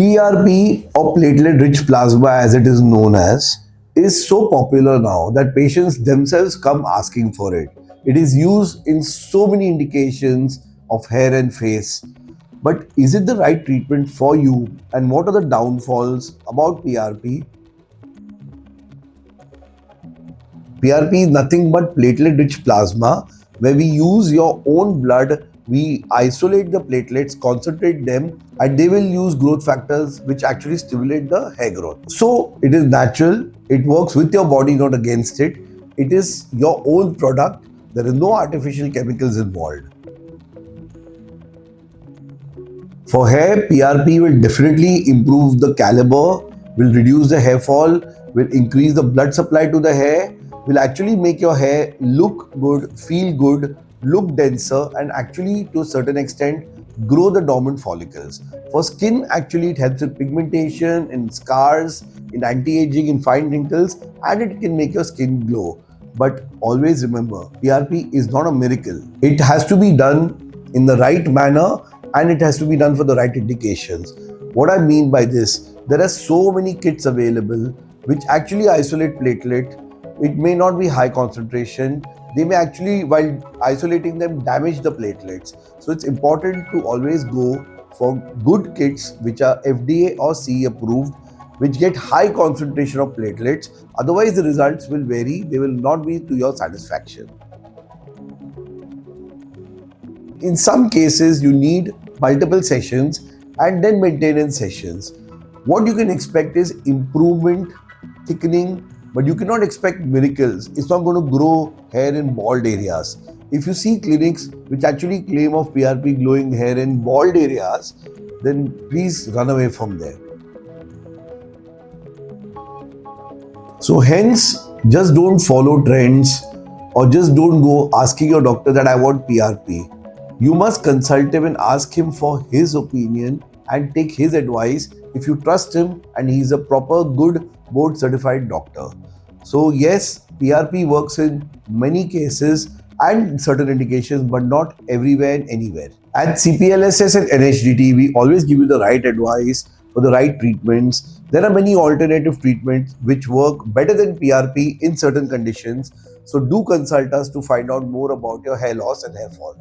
PRP or platelet-rich plasma as it is known as is so popular now that patients themselves come asking for it. It is used in so many indications of hair and face. But is it the right treatment for you, and what are the downfalls about PRP? PRP is nothing but platelet-rich plasma where we use your own blood, we isolate the platelets, concentrate them, and they will use growth factors which actually stimulate the hair growth. So it is natural, it works with your body, not against it. It is your own product, there is no artificial chemicals involved. For hair, PRP will definitely improve the caliber, will reduce the hair fall, will increase the blood supply to the hair, will actually make your hair look good, feel good, look denser, and actually to a certain extent grow the dormant follicles. For skin, actually it helps with pigmentation, in scars, in anti-aging, in fine wrinkles, and it can make your skin glow. But always remember, PRP is not a miracle. It has to be done in the right manner and it has to be done for the right indications. What I mean by this, there are so many kits available which actually isolate platelet. It may not be high concentration. They may actually, while isolating them, damage the platelets. So it's important to always go for good kits which are FDA or CE approved, which get high concentration of platelets. Otherwise, the results will vary. They will not be to your satisfaction. In some cases, you need multiple sessions and then maintenance sessions. What you can expect is improvement, thickening, but you cannot expect miracles. It's not going to grow hair in bald areas. If you see clinics which actually claim of PRP glowing hair in bald areas, then please run away from there. So hence, just don't follow trends or just don't go asking your doctor that I want PRP. You must consult him and ask him for his opinion and take his advice if you trust him and he is a proper good board certified doctor. So yes, PRP works in many cases and certain indications, but not everywhere and anywhere. At CPLSS and NHDT, we always give you the right advice for the right treatments. There are many alternative treatments which work better than PRP in certain conditions. So do consult us to find out more about your hair loss and hair fall.